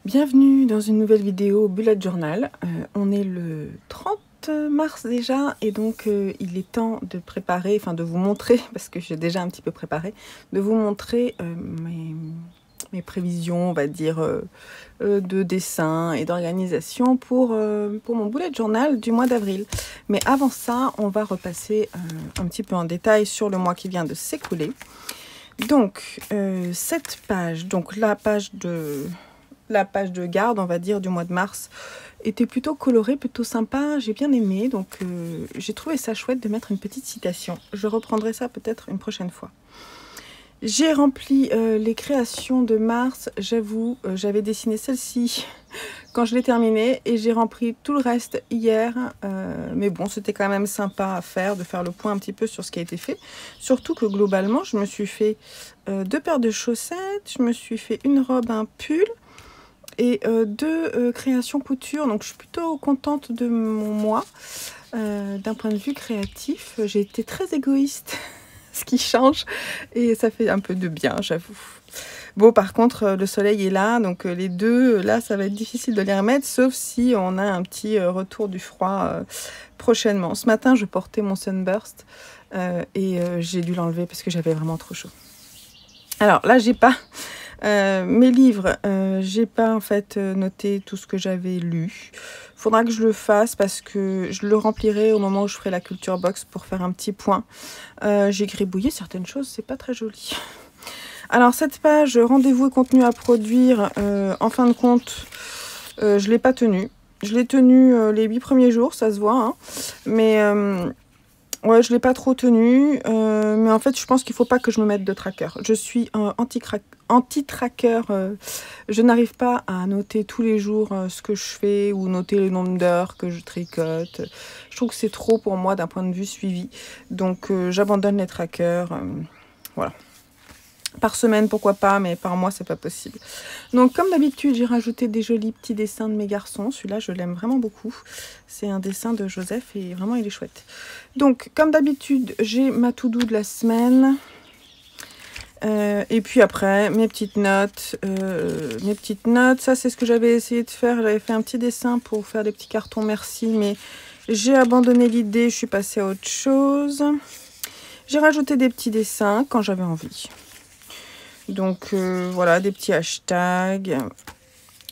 Bienvenue dans une nouvelle vidéo Bullet Journal. On est le 30 mars déjà et donc il est temps de préparer, enfin de vous montrer, parce que j'ai déjà un petit peu préparé, de vous montrer mes prévisions, on va dire, de dessin et d'organisation pour mon Bullet Journal du mois d'avril. Mais avant ça, on va repasser un petit peu en détail sur le mois qui vient de s'écouler. Donc, cette page, donc la page de garde, on va dire, du mois de mars, était plutôt colorée, plutôt sympa, j'ai bien aimé, donc j'ai trouvé ça chouette de mettre une petite citation. Je reprendrai ça peut-être une prochaine fois. J'ai rempli les créations de mars, j'avoue, j'avais dessiné celle-ci quand je l'ai terminée et j'ai rempli tout le reste hier, mais bon, c'était quand même sympa à faire, de faire le point un petit peu sur ce qui a été fait, surtout que globalement, je me suis fait 2 paires de chaussettes, je me suis fait une robe, un pull, et 2 créations couture, donc je suis plutôt contente de mon mois. D'un point de vue créatif, j'ai été très égoïste, ce qui change, et ça fait un peu de bien, j'avoue. Bon, par contre, le soleil est là, donc les deux, là, ça va être difficile de les remettre, sauf si on a un petit retour du froid prochainement. Ce matin, je portais mon Sunburst et j'ai dû l'enlever parce que j'avais vraiment trop chaud. Alors là, j'ai pas... mes livres, j'ai pas en fait noté tout ce que j'avais lu. Faudra que je le fasse parce que je le remplirai au moment où je ferai la culture box pour faire un petit point. J'ai gribouillé certaines choses, c'est pas très joli. Alors cette page rendez-vous et contenu à produire, en fin de compte, je l'ai pas tenue. Je l'ai tenue les 8 premiers jours, ça se voit, hein, mais ouais, je l'ai pas trop tenue. Mais en fait, je pense qu'il faut pas que je me mette de tracker. Je suis anti-tracker. Je n'arrive pas à noter tous les jours ce que je fais ou noter le nombre d'heures que je tricote. Je trouve que c'est trop pour moi d'un point de vue suivi. Donc j'abandonne les trackers. Voilà. Par semaine, pourquoi pas, mais par mois, c'est pas possible. Donc, comme d'habitude, j'ai rajouté des jolis petits dessins de mes garçons. Celui-là, je l'aime vraiment beaucoup. C'est un dessin de Joseph et vraiment, il est chouette. Donc, comme d'habitude, j'ai ma to-do de la semaine. Et puis après, mes petites notes. Ça, c'est ce que j'avais essayé de faire. J'avais fait un petit dessin pour faire des petits cartons merci, mais j'ai abandonné l'idée. Je suis passée à autre chose. J'ai rajouté des petits dessins quand j'avais envie. Donc voilà, des petits hashtags,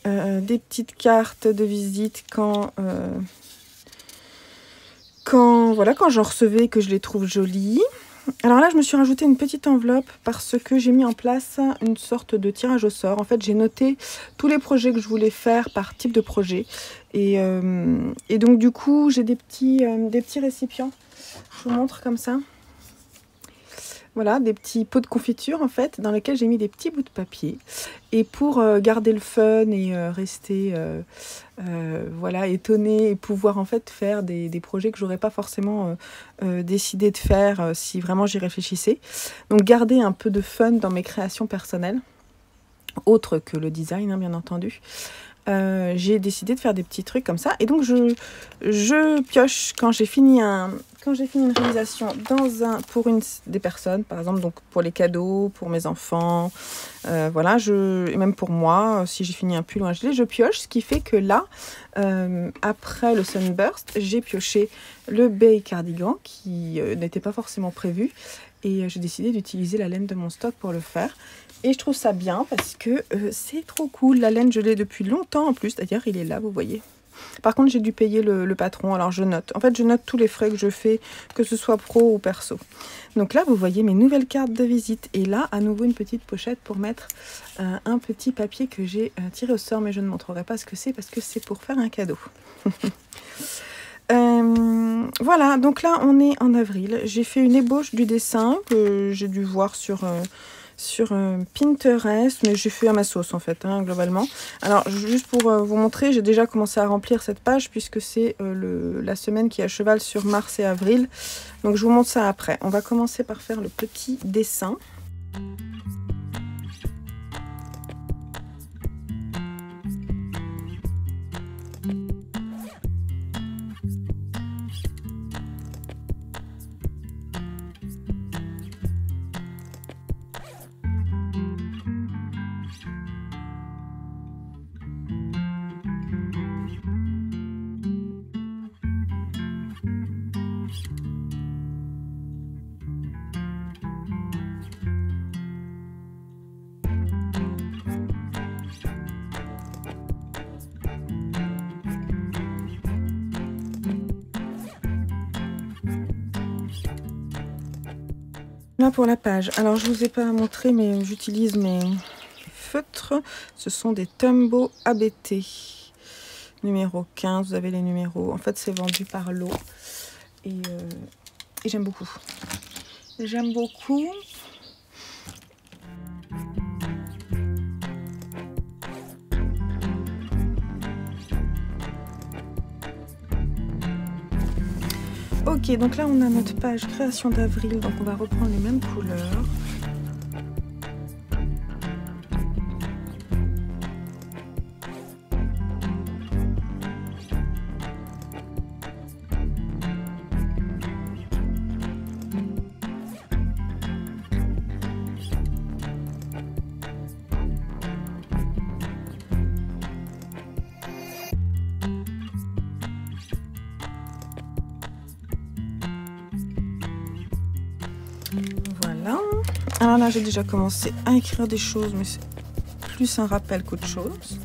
des petites cartes de visite quand j'en recevais, que je les trouve jolies. Alors là, je me suis rajouté une petite enveloppe parce que j'ai mis en place une sorte de tirage au sort. En fait, j'ai noté tous les projets que je voulais faire par type de projet. Et donc du coup, j'ai des petits récipients. Je vous montre comme ça. Voilà, des petits pots de confiture en fait, dans lesquels j'ai mis des petits bouts de papier. Et pour garder le fun et rester voilà, étonnée et pouvoir en fait faire des projets que j'aurais pas forcément décidé de faire si vraiment j'y réfléchissais. Donc garder un peu de fun dans mes créations personnelles, autre que le design hein, bien entendu. J'ai décidé de faire des petits trucs comme ça. Et donc je pioche quand j'ai fini une réalisation pour des personnes, par exemple, donc pour les cadeaux, pour mes enfants, voilà, et même pour moi, si j'ai fini un pull ou un gilet, je pioche, ce qui fait que là, après le Sunburst, j'ai pioché le Bay Cardigan qui n'était pas forcément prévu et j'ai décidé d'utiliser la laine de mon stock pour le faire. Et je trouve ça bien parce que c'est trop cool. La laine, je l'ai depuis longtemps en plus. D'ailleurs, il est là, vous voyez. Par contre, j'ai dû payer le patron, alors je note. En fait, je note tous les frais que je fais, que ce soit pro ou perso. Donc là, vous voyez mes nouvelles cartes de visite. Et là, à nouveau, une petite pochette pour mettre un petit papier que j'ai tiré au sort. Mais je ne montrerai pas ce que c'est parce que c'est pour faire un cadeau. Voilà, donc là, on est en avril. J'ai fait une ébauche du dessin que j'ai dû voir sur Pinterest, mais j'ai fait à ma sauce en fait, hein, globalement. Alors, juste pour vous montrer, j'ai déjà commencé à remplir cette page puisque c'est la semaine qui est à cheval sur mars et avril. Donc, je vous montre ça après. On va commencer par faire le petit dessin. Là pour la page. Alors je vous ai pas montré, mais j'utilise mes feutres. Ce sont des Tombow ABT. Numéro 15, vous avez les numéros. En fait, c'est vendu par lot. Et j'aime beaucoup. J'aime beaucoup. Ok, donc là on a notre page création d'avril, donc on va reprendre les mêmes couleurs. Voilà. Alors là, j'ai déjà commencé à écrire des choses, mais c'est plus un rappel qu'autre chose.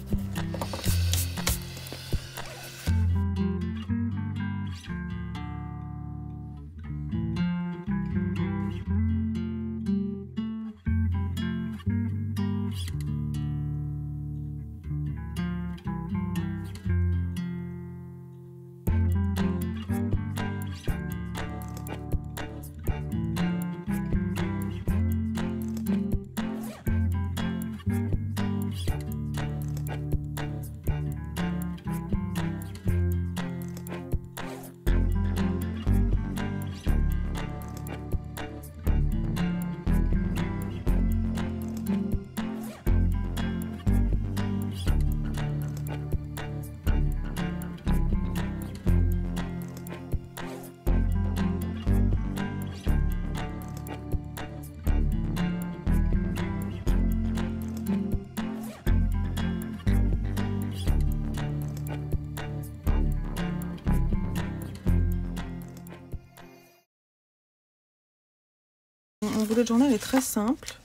Mon bullet journal est très simple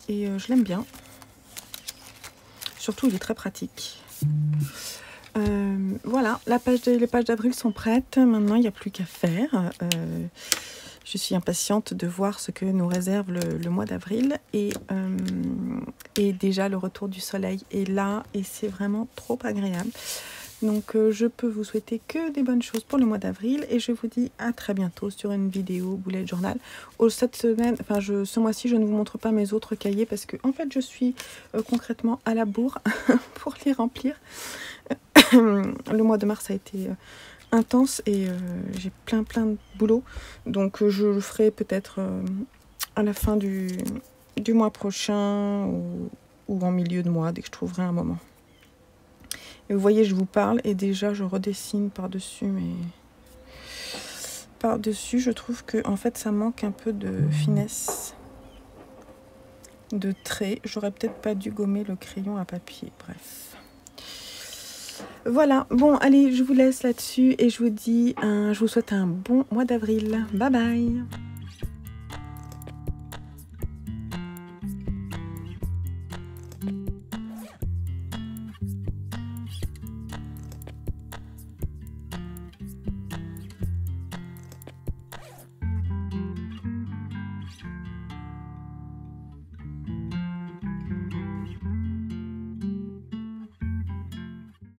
et je l'aime bien. Surtout, il est très pratique. Voilà, les pages d'avril sont prêtes. Maintenant, il n'y a plus qu'à faire. Je suis impatiente de voir ce que nous réserve le mois d'avril et déjà le retour du soleil est là et c'est vraiment trop agréable. Donc je peux vous souhaiter que des bonnes choses pour le mois d'avril et je vous dis à très bientôt sur une vidéo bullet journal. Cette semaine, enfin ce mois-ci, je ne vous montre pas mes autres cahiers parce que en fait je suis concrètement à la bourre pour les remplir. Le mois de mars a été intense et j'ai plein de boulot, donc je le ferai peut-être à la fin du mois prochain ou en milieu de mois dès que je trouverai un moment. Et vous voyez, je vous parle et déjà je redessine par-dessus, mais par-dessus je trouve que en fait ça manque un peu de finesse, de trait. J'aurais peut-être pas dû gommer le crayon à papier, bref. Voilà, bon allez, je vous laisse là-dessus et je vous dis, je vous souhaite un bon mois d'avril. Bye bye.